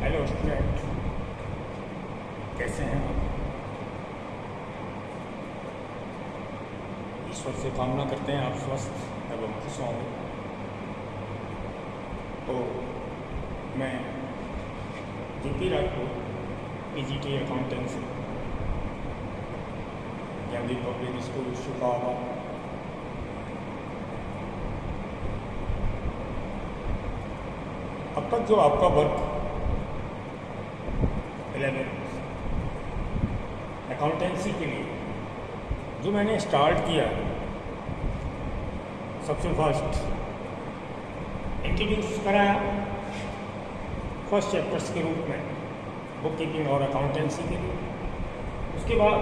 Hello student, कैसे हैं आप? ईश्वर से कामना करते हैं आप स्वस्थ एवं खुश होंगे। तो मैं GP Rathore, PGT accountancy, Gyandeep public school Chicago. अब तक जो आपका वर्क 11 अकाउंटेंसी के लिए जो मैंने स्टार्ट किया, सबसे फर्स्ट इंट्रोड्यूस कराया फर्स्ट चैप्टर्स के रूप में बुक कीपिंग और अकाउंटेंसी के लिए। उसके बाद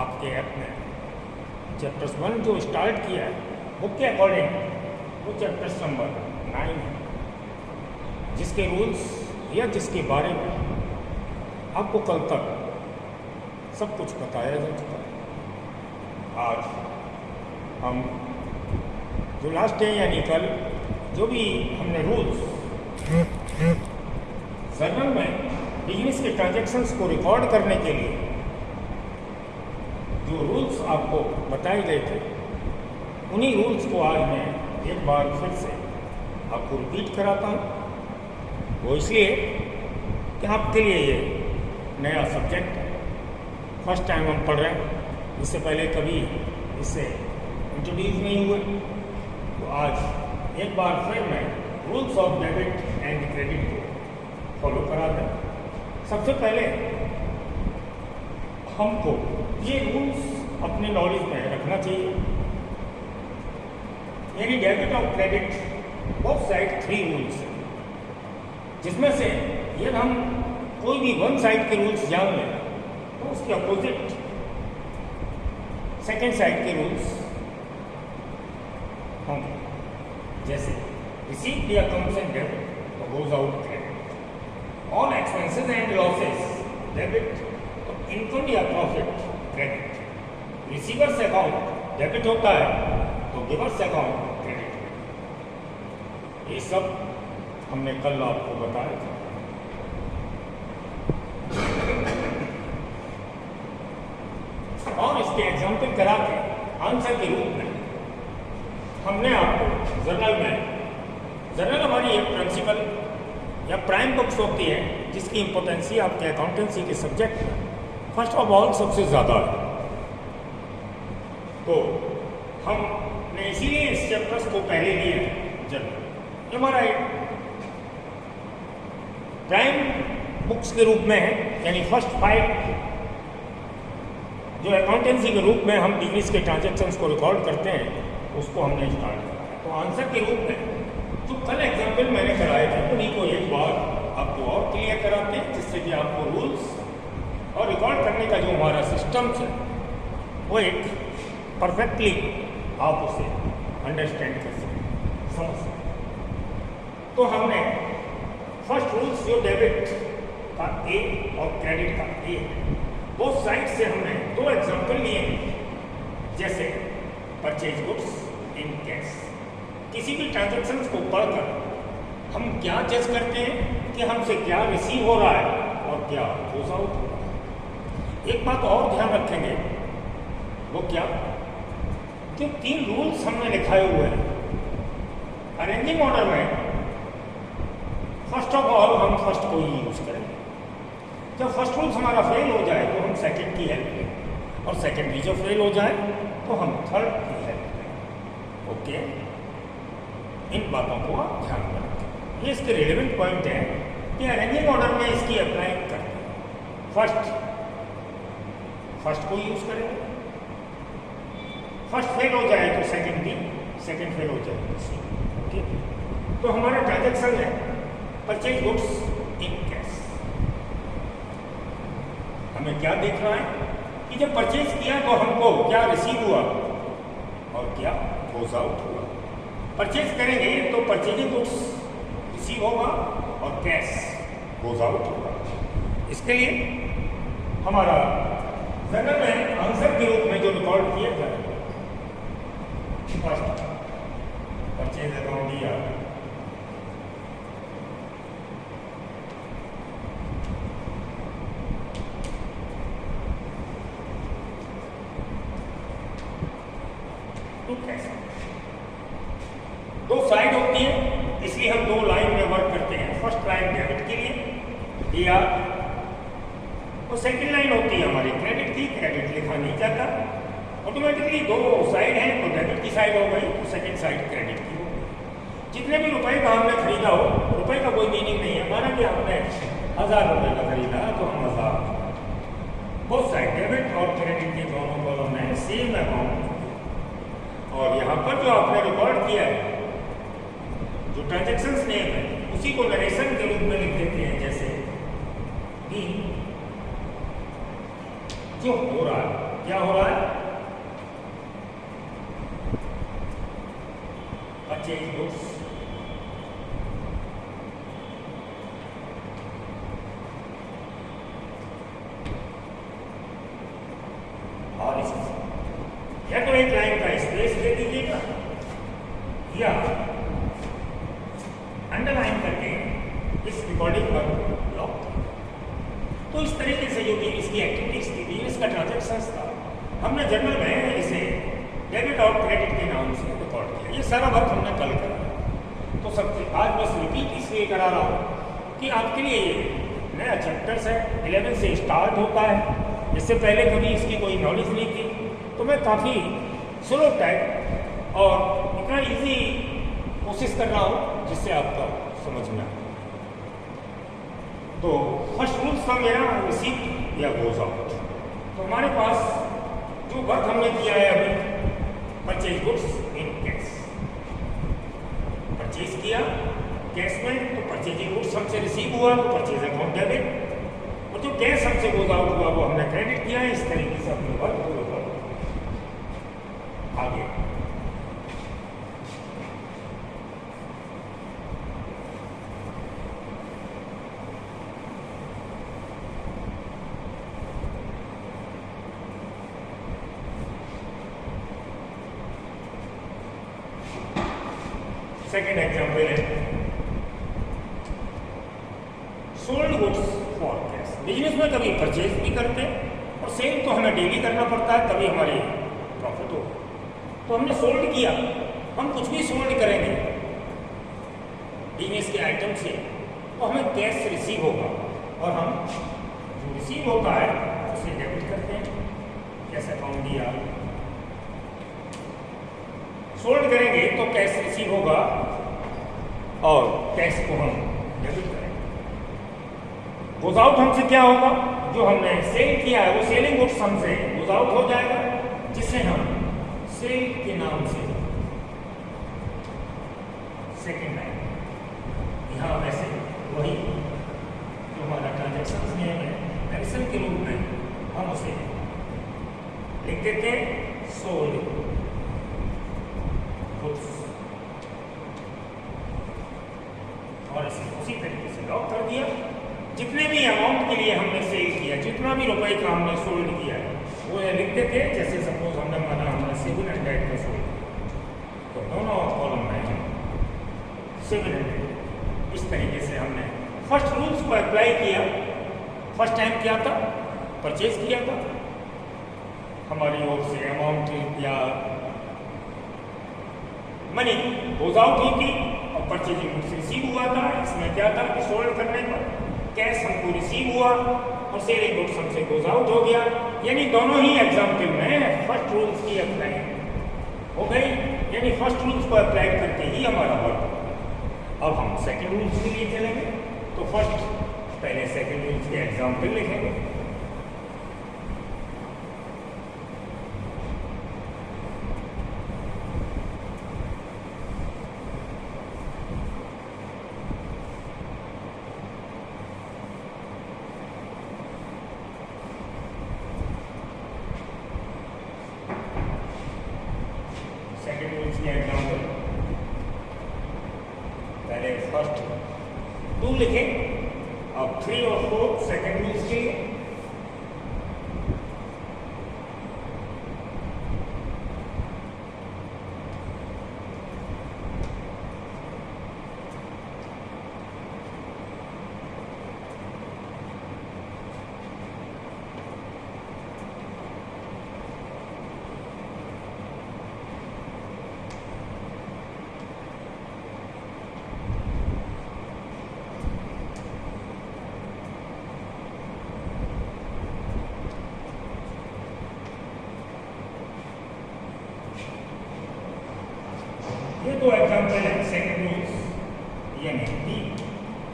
आपके ऐप में चैप्टर्स 1 जो स्टार्ट किया है बुक के अकॉर्डिंग, वो चैप्टर्स नंबर 9 है, जिसके रूल्स या जिसके बारे में आपको कल तक सब कुछ बताया जा चुका है। आज हम जो लास्ट डे यानी कल जो भी हमने रूल्स जर्नल में बिजनेस के ट्रांजैक्शंस को रिकॉर्ड करने के लिए जो रूल्स आपको बताए गए थे, उन्हीं रूल्स को आज मैं एक बार फिर से आपको रिपीट कराता हूँ। वो इसलिए कि आपके लिए ये नया सब्जेक्ट है, फर्स्ट टाइम हम पढ़ रहे हैं, इससे पहले कभी इससे इंट्रोड्यूस नहीं हुए। तो आज एक बार फिर मैं rules of debit and credit को फॉलो कराता हूँ। सबसे पहले हमको ये रूल्स अपने नॉलेज में रखना चाहिए। यानी डेबिट और क्रेडिट बोथ साइड 3 रूल्स हैं, जिसमें से यदि हम कोई भी वन साइड के रूल्स जान लें तो उसके अपोजिट सेकेंड साइड के रूल्स होंगे। जैसे रिसीव दिया कम्स एंड डेबिट तो goes out credit, all expenses and losses debit तो इनकम या profit credit, receivers account debit होता है तो गिवर्स अकाउंट क्रेडिट। ये सब हमने कल आपको बताया था। और इसके एग्जाम्पल करा के आंसर के रूप में हमने आपको जर्नल हमारी एक प्रिंसिपल या प्राइम बुक्स होती है, जिसकी इंपॉर्टेंसी आपके अकाउंटेंसी के सब्जेक्ट में फर्स्ट ऑफ ऑल सबसे ज़्यादा है। तो हमने इसीलिए इस चैप्टर्स को पहले लिए जर्नल हमारा एक प्राइम बुक्स के रूप में है, यानी फर्स्ट 5 जो अकाउंटेंसी के रूप में हम बिजनेस के ट्रांजैक्शंस को रिकॉर्ड करते हैं, उसको हमने स्टार्ट किया। तो आंसर के रूप में जो कल एग्जाम्पल मैंने कराए थे उन्हीं को एक बार आपको और क्लियर कराते हैं, जिससे कि आपको रूल्स और रिकॉर्ड करने का जो हमारा सिस्टम है वो एक परफेक्टली आप उसे अंडरस्टैंड कर सकते, समझ सकते। तो हमने फर्स्ट रूल्स जो डेबिट का ए और क्रेडिट का ए, वो साइड से हमने 2 एग्जाम्पल लिए हैं। जैसे परचेज गुड्स इन कैश, किसी भी ट्रांजैक्शंस को पढ़कर हम क्या जज करते हैं कि हमसे क्या रिसीव हो रहा है और क्या गोज आउट हो रहा है। एक बात और ध्यान रखेंगे, वो क्या, जो 3 रूल्स हमने लिखाए हुए हैं अरेंजिंग ऑर्डर में, फर्स्ट ऑफ ऑल हम फर्स्ट को ही यूज करेंगे। जब फर्स्ट रूल्स हमारा फेल हो जाए तो हम सेकंड की हेल्प लें, और सेकंड भी जब फेल हो जाए तो हम थर्ड की हेल्प लें। ओके, इन बातों को आप ध्यान में रखें। ये इसके रिलेवेंट पॉइंट है कि अरेंजिंग ऑर्डर में इसकी अप्लाई करें। फर्स्ट को यूज करेंगे, फर्स्ट फेल हो जाए तो सेकंड भी, सेकंड फेल हो जाए तो सी। ओके, तो हमारा ट्रांजैक्शन है परचेज गुड्स इन कैश। हमें क्या देखना है कि जब परचेज किया तो हमको क्या रिसीव हुआ और क्या गोज आउट हुआ। परचेज करेंगे तो परचेजिंग गुड्स रिसीव होगा और कैश गोज आउट होगा। इसके लिए हमारा जर्नल में आंसर के रूप में जो रिकॉर्ड किया जाए, फर्स्ट परचेज अकाउंट दिया, दिया। वो सेकंड लाइन होती है हमारी क्रेडिट की, क्रेडिट लिखा नहीं जाता, ऑटोमेटिकली दो साइड हैं तो डेबिट की साइड हो गई तो सेकंड साइड क्रेडिट की हो गई। जितने भी रुपए का हमने खरीदा हो, रुपए का कोई मीनिंग नहीं है, माना कि हमने 1000 रुपये का खरीदा तो हम 1000, बोथ साइड डेबिट और क्रेडिट के दोनों कॉलम में सेम अमाउंट। और यहाँ पर जो आपने रिकॉर्ड किया है, जो ट्रांजेक्शन्स नेम है, उसी को नरेशन के रूप में लिख देते हैं, जैसे कि जो हो रहा है, क्या हो रहा है, परचेज गुड्स और इस या तो एक लाइन का स्पेस दे दीजिएगा या अंडरलाइन करके इस रिकॉर्डिंग पर लॉक। तो इस तरीके से जो भी इसकी एक्टिविटीज थी, बिजनेस का ट्रांजेक्शंस था, हमने जनरल में इसे डेबिट और क्रेडिट के नाम से रिकॉर्ड किया। ये सारा वर्क हमने कल करा। तो सबसे आज बस रिपीट इसलिए करा रहा हूँ कि आपके लिए ये नया चैप्टर्स है, 11 से स्टार्ट होता है। इससे पहले कभी इसकी कोई नॉलेज नहीं थी, तो मैं काफ़ी स्लो टाइप और इतना इजी कोशिश कर रहा हूँ जिससे आपका समझ में आए। तो फर्स्ट रूल्स था मेरा रिसीप्ट या गोज आउट। तो हमारे पास जो वर्क हमने किया है अभी, purchase goods in cash, purchase किया कैश में, तो परचेजिंग गुड्स हमसे रिसीव हुआ तो परचेज अकाउंट डेबिट, और जो कैश हमसे गोज आउट हुआ वो हमने क्रेडिट किया है। इस तरीके से अपने वर्क को आगे सेकेंड एग्जाम्पल है sold goods for cash. Business में कभी परचेज भी करते हैं और सेल तो हमें डेली करना पड़ता है, तभी हमारी प्रॉफिट हो। तो हमने सोल्ड किया, हम कुछ भी सोल्ड करेंगे बिजनेस के आइटम से तो हमें कैश रिसीव होगा, और हम जो रिसीव होता है उसे डेबिट करते हैं, कैश अकाउंट दिया। सोल्ड करेंगे तो कैश रिसीव होगा और कैश को हम डेबिट करेंगे। गोज आउट हमसे क्या होगा, जो हमने सेल किया है वो सेलिंग गुड्स हमसे गोज आउट हो जाएगा, जिसे हम सेल के नाम से सेकेंड लाइन यहाँ वैसे वही जो हमारा ट्रांजेक्शन नेम है एक्शन के रूप में हम उसे लिख देते हैं, सोल्ड गुड्स, और इसे उसी तरीके से लॉक कर दिया। जितने भी अमाउंट के लिए हमने सेल किया, जितना भी रुपए का हमने सोल्ड किया है वो लिख देते हैं। जैसे सपोज हमने माना हमने 700 का सोल्ड किया, तो दोनों कॉलम में 700, इस तरीके से हमने फर्स्ट रूल्स को अप्लाई किया। फर्स्ट टाइम क्या था, परचेज किया था, हमारी ओर से अमाउंट या मनी गोज आउट हुई थी और परचेजिंग गुड्स रिसीव हुआ था। इसमें क्या था कि सोल्ड करने पर कैश हमको रिसीव हुआ और सेलिंग गुड्स हमसे गोज आउट हो गया। यानी दोनों ही एग्जाम्पल में फर्स्ट रूल्स की अप्लाई हो गई, यानी फर्स्ट रूल्स को अप्लाई करके ही हमारा वर्क। अब हम सेकेंड रूल्स के लिए चलेंगे, तो फर्स्ट पहले सेकेंड रूल्स के एग्जाम्पल लिखेंगे। पहले फर्स्ट 2 लिखें, अब 3 और 4 सेकेंड रूल्स के लिए। दो एग्जाम्पल है सेकेंड रूल्स, यानी डी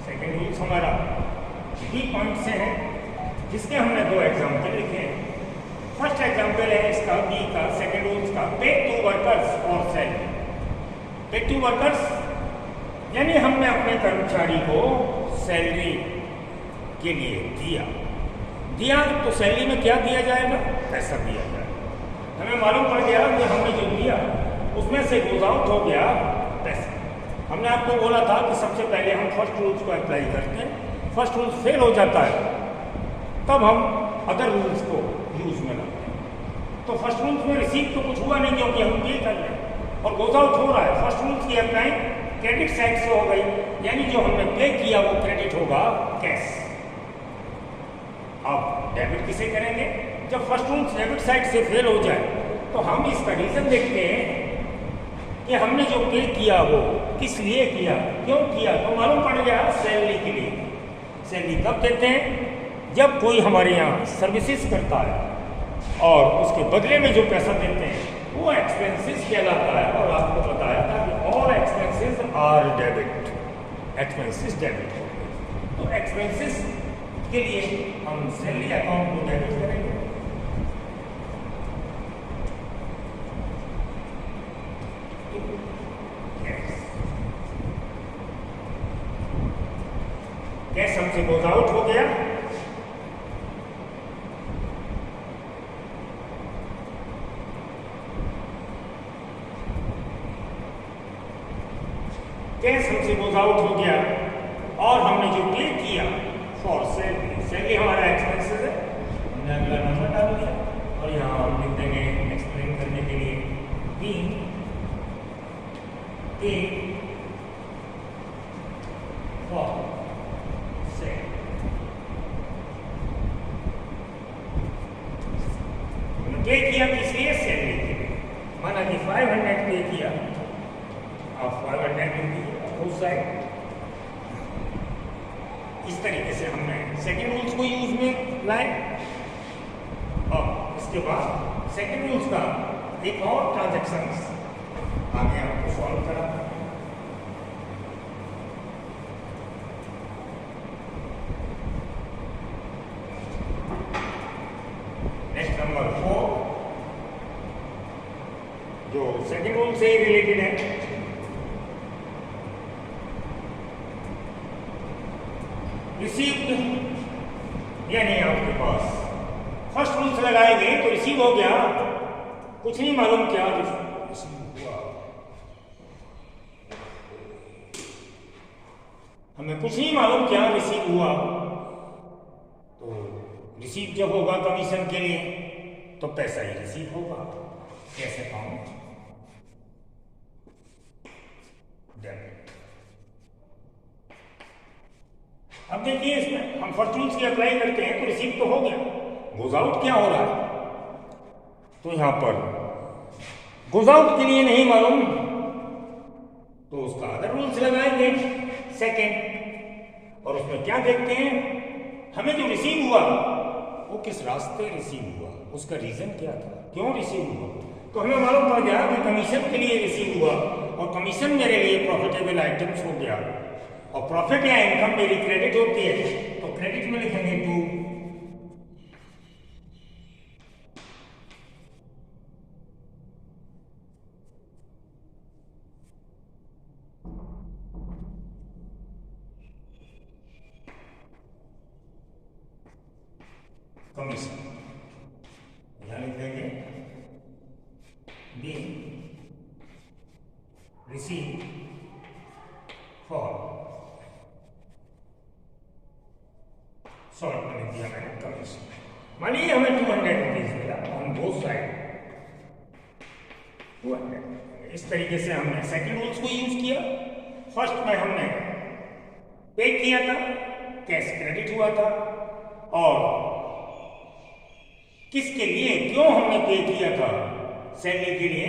सेकेंड रूल्स हमारा डी पॉइंट से है, जिसके हमने दो एग्जाम्पल लिखे हैं। फर्स्ट एग्जाम्पल है इसका बी का सेकेंड रूल्स का, पे टू वर्कर्स और सैलरी। पे टू वर्कर्स यानी हमने अपने कर्मचारी को सैलरी के लिए दिया तो सैलरी में क्या दिया जाएगा? पैसा दिया जाएगा। हमें मालूम पड़ गया कि हमने जो दिया उसमें से गोज आउट हो गया पैसा। हमने आपको बोला था कि सबसे पहले हम फर्स्ट रूल्स को अप्लाई करते हैं, फर्स्ट रूल्स फेल हो जाता है तब हम अदर रूल्स को यूज में लाते हैं। तो फर्स्ट रूल्स में रिसीव तो कुछ हुआ नहीं क्योंकि हम पे कर रहे हैं, और गोज आउट हो रहा है। फर्स्ट रूल्स की अप्लाई क्रेडिट साइड से हो गई, यानी जो हमने पे किया वो क्रेडिट होगा कैश। अब डेबिट किसे करेंगे? जब फर्स्ट रूल्स डेबिट साइड से फेल हो जाए तो हम इसका रीजन देखते हैं कि हमने जो पे किया वो किस लिए किया, क्यों किया। तो मालूम पड़ गया सैलरी के लिए। सैलरी कब देते हैं? जब कोई हमारे यहाँ सर्विसेज करता है और उसके बदले में जो पैसा देते हैं वो एक्सपेंसेस कहलाता है। और आपको बताया था कि all expenses are debit, expenses debit हो गए। तो एक्सपेंसेस के लिए हम सैलरी अकाउंट को डेबिट करेंगे। कैश हमसे गोज आउट हो गया, कैश हमसे गोज आउट हो गया और हमने जो पे किया फॉर सैलरी, सैलरी हमारा एक्सपेंसेस है, हमने अगला नंबर डाल दिया और यहाँ हम लिख देंगे एक्सप्लेन करने के लिए बी पे फॉर पे किया किस लिए? सैलरी के लिए। माना कि 500 पे किया, आप 500 उस साइड। इस तरीके से हमने सेकेंड रूल्स को यूज में लाए और इसके बाद सेकेंड रूल्स का एक और ट्रांजैक्शंस आगे आपको सॉल्व करा। नेक्स्ट नंबर 4 जो सेकेंड रूल से रिलेटेड है, रिसीव्ड, यानी आपके पास फर्स्ट रूल्स लगाए गए तो रिसीव हो गया, कुछ नहीं मालूम क्या रिसीव हुआ, हमें कुछ नहीं मालूम क्या रिसीव हुआ। तो रिसीव जब होगा कमीशन के लिए तो पैसा ही रिसीव होगा। कैसे अकाउंट डेबिट। अब देखिए इसमें हम फर्स्ट रूल्स की अप्लाई करते हैं तो रिसीव तो हो गया, गोज आउट क्या हो रहा है? तो यहां पर गोज आउट के लिए नहीं मालूम तो उसका अदर रूल्स लगाएंगे सेकेंड, और उसमें क्या देखते हैं, हमें जो रिसीव हुआ वो किस रास्ते रिसीव हुआ, उसका रीजन क्या था, क्यों रिसीव हुआ। तो हमें मालूम पड़ गया कि कमीशन के लिए रिसीव हुआ और कमीशन मेरे लिए प्रॉफिटेबल आइटम्स हो गया, और प्रॉफिट या इनकम मेरी क्रेडिट होती है तो क्रेडिट में लिखेंगे टू कमीशन, यहां लिख देंगे बी रिसीव फॉर, शॉर्ट में लिख दिया मैंने कमीशन। मानिए हमें 200 रुपीज मिला ऑन बोथ साइड, 200। इस तरीके से हमने सेकंड रूल्स को यूज किया। फर्स्ट में हमने पे किया था, कैश क्रेडिट हुआ था, और किसके लिए, क्यों हमने पे किया था, सैलरी के लिए।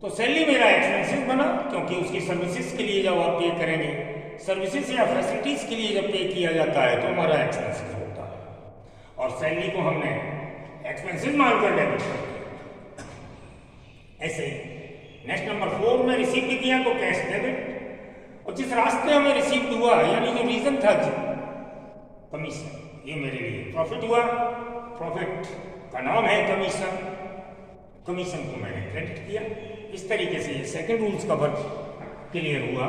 तो सैलरी मेरा एक्सपेंसेस बना क्योंकि उसकी सर्विसेज के लिए जब आप पे करेंगे, सर्विसेज या फैसिलिटीज के लिए जब पे किया जाता है तो हमारा एक्सपेंसेस होता है, और सैलरी को हमने एक्सपेंसेस मानकर डेबिट कर दिया। ऐसे ही नेक्स्ट नंबर 4 में रिसीव भी किया तो कैश डेबिट, और जिस रास्ते हमें रिसीव हुआ यानी जो रीजन था कमीशन, ये मेरे लिए प्रॉफिट हुआ, प्रॉफिट का नाम है कमीशन, कमीशन को मैंने क्रेडिट किया। इस तरीके से ये सेकंड रूल्स का वर्क क्लियर हुआ।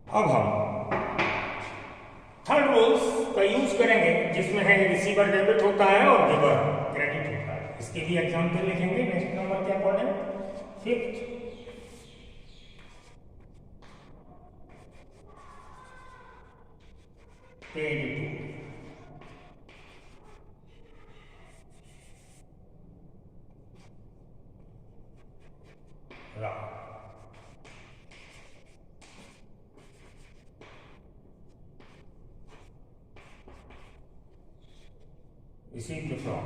अब हम थर्ड रूल्स का यूज करेंगे जिसमें है रिसीवर डेबिट होता है और गिवर क्रेडिट होता है। इसके लिए एग्जाम्पल लिखेंगे नेक्स्ट नंबर के according. Fifth, paid to Ram, received from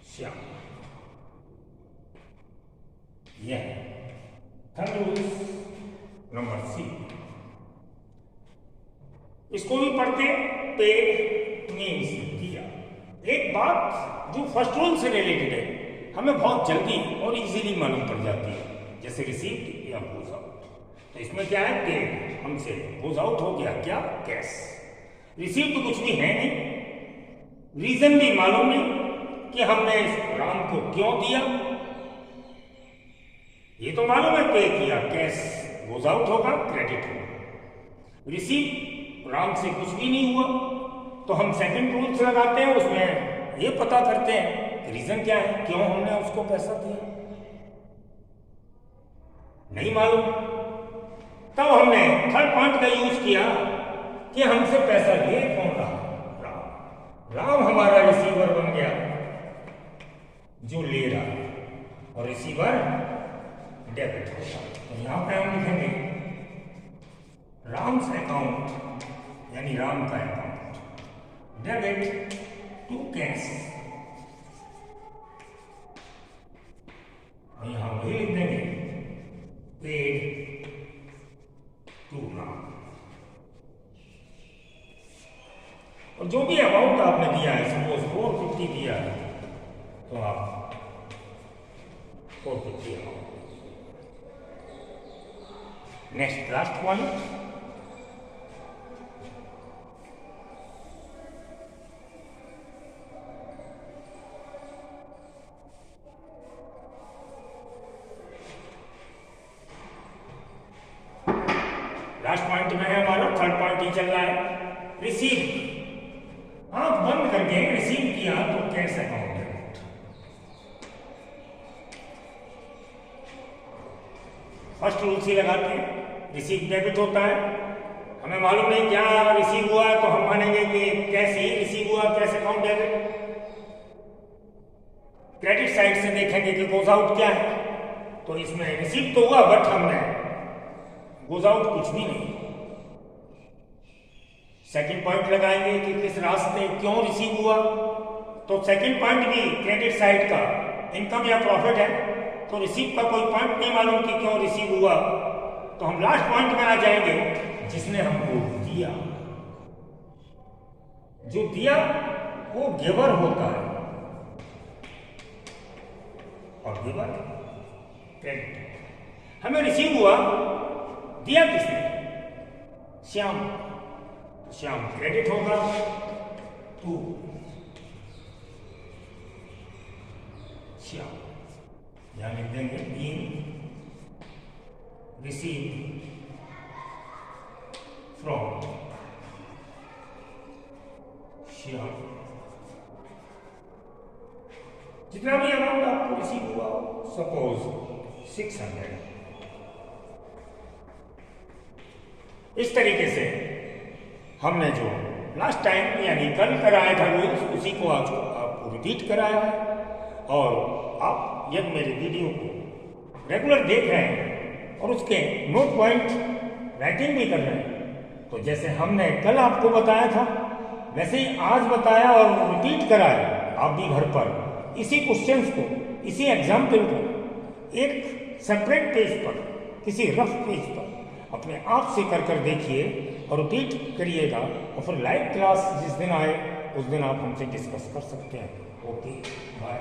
Shyam. यह थर्ड रूल्स नंबर सी। इसको भी पढ़ते पे मीन्स दिया। एक बात जो फर्स्ट रूल से रिलेटेड है हमें बहुत जल्दी और इजीली मालूम पड़ जाती है, जैसे रिसीव्ड या गोज आउट। तो इसमें क्या है पे हमसे गोज आउट हो गया, क्या कैश। रिसीव तो कुछ भी है नहीं, रीजन भी मालूम नहीं कि हमने राम को क्यों दिया, ये तो मालूम है पे किया, कैश गोज आउट होगा, क्रेडिट होगा। रिसीव राम से कुछ भी नहीं हुआ तो हम सेकंड रूल्स लगाते हैं, उसमें ये पता करते हैं रीजन क्या है, क्यों हमने उसको पैसा दिया, नहीं मालूम। तब हमने थर्ड पॉइंट का यूज किया कि हमसे पैसा ले कौन रहा, राम। राम हमारा रिसीवर बन गया जो ले रहा, और रिसीवर डेबिट होगा। तो यहां पे हम लिखेंगे राम्स अकाउंट यानी राम का अकाउंट, डेबिट टू कैश। और यहां वही लिख देंगे पेड टू राम। और जो भी अमाउंट आपने दिया है, सपोज 450 दिया है तो आप 450 amount. Next last point, last point में है हमारा, थर्ड पॉइंट ही चल रहा है, रिसीव। आंख बंद करके रिसीव किया तो cash account debit. First rule से लगाते हैं, रिसीव डेबिट होता है, हमें मालूम नहीं क्या रिसीव हुआ तो हम मानेंगे कि कैश ही रिसीव हुआ, cash account debit. Credit side से देखेंगे कि गोज आउट क्या है, तो इसमें रिसीव तो हुआ बट हमने गोज आउट कुछ भी नहीं। सेकंड पॉइंट लगाएंगे कि किस रास्ते क्यों रिसीव हुआ, तो सेकंड पॉइंट भी क्रेडिट साइड का इनकम या प्रॉफिट है, तो रिसीव का कोई पॉइंट नहीं मालूम कि क्यों रिसीव हुआ, तो हम लास्ट पॉइंट में आ जाएंगे जिसने हमको दिया। जो दिया वो गिवर होता है और गिवर क्रेडिट। हमें रिसीव हुआ, दिया किसने, श्याम, श्याम क्रेडिट होगा टू श्याम, यहां लिख देंगे बीइंग रिसीव फ्रॉम श्याम। जितना भी अमाउंट आपको रिसीव हुआ, सपोज 600, इस तरीके से हमने जो लास्ट टाइम यानी कल कराया था रूल्स, उसी को आज आपको रिपीट कराया है। और आप यदि मेरे वीडियो को रेगुलर देख रहे हैं और उसके नोट पॉइंट राइटिंग भी कर रहे हैं, तो जैसे हमने कल आपको बताया था वैसे ही आज बताया और रिपीट कराया, आप भी घर पर इसी क्वेश्चंस को, इसी एग्जाम्पल को एक सेपरेट पेज पर, किसी रफ पेज पर अपने आप से कर देखिए और रिपीट करिएगा, और फिर लाइव क्लास जिस दिन आए उस दिन आप हमसे डिस्कस कर सकते हैं। Okay, bye.